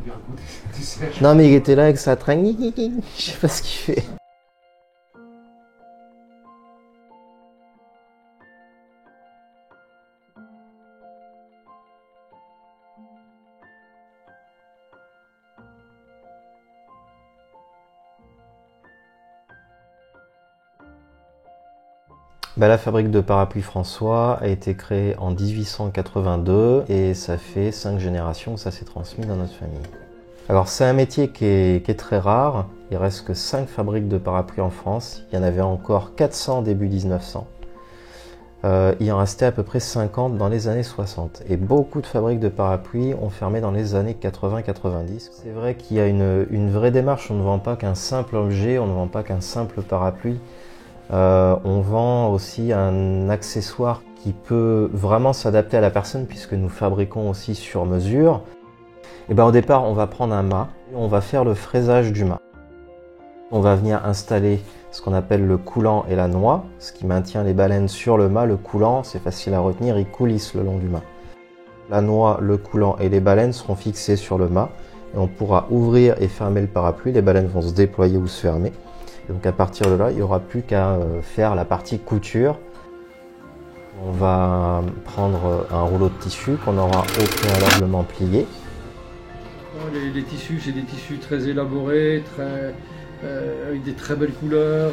lui raconter du sèche. Non mais il était là avec sa tringue, je sais pas ce qu'il fait. La fabrique de parapluies François a été créée en 1882 et ça fait 5 générations que ça s'est transmis dans notre famille. Alors c'est un métier qui est très rare, il reste que 5 fabriques de parapluies en France, il y en avait encore 400 début 1900. Il en restait à peu près 50 dans les années 60 et beaucoup de fabriques de parapluies ont fermé dans les années 80-90. C'est vrai qu'il y a une vraie démarche, on ne vend pas qu'un simple objet, on ne vend pas qu'un simple parapluie. On vend aussi un accessoire qui peut vraiment s'adapter à la personne puisque nous fabriquons aussi sur mesure. Et au départ, on va prendre un mât, on va faire le fraisage du mât. On va venir installer ce qu'on appelle le coulant et la noix, ce qui maintient les baleines sur le mât. Le coulant, c'est facile à retenir, il coulisse le long du mât. La noix, le coulant et les baleines seront fixés sur le mât et on pourra ouvrir et fermer le parapluie. Les baleines vont se déployer ou se fermer. Et donc à partir de là, il n'y aura plus qu'à faire la partie couture. On va prendre un rouleau de tissu qu'on aura au préalablement plié. Les tissus, c'est des tissus très élaborés, avec des très belles couleurs.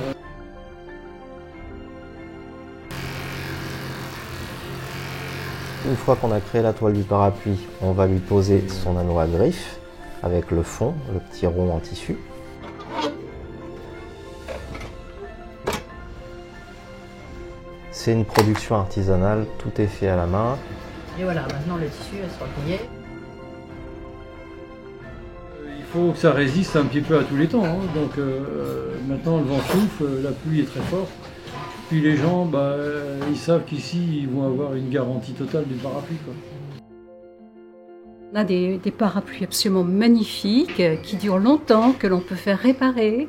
Une fois qu'on a créé la toile du parapluie, on va lui poser son anneau à griffe avec le fond, le petit rond en tissu. C'est une production artisanale, tout est fait à la main. Et voilà, maintenant le tissu sera plié. Il faut que ça résiste un petit peu à tous les temps, hein. Donc maintenant le vent souffle, la pluie est très forte. Puis les gens, ils savent qu'ici ils vont avoir une garantie totale du parapluie, quoi. On a des parapluies absolument magnifiques, qui durent longtemps, que l'on peut faire réparer.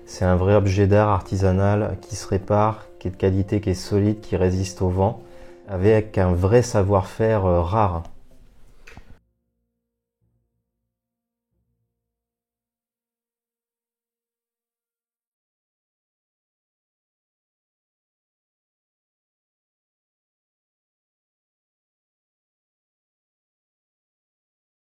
C'est un vrai objet d'art artisanal qui se répare, qui est de qualité, qui est solide, qui résiste au vent, avec un vrai savoir-faire rare.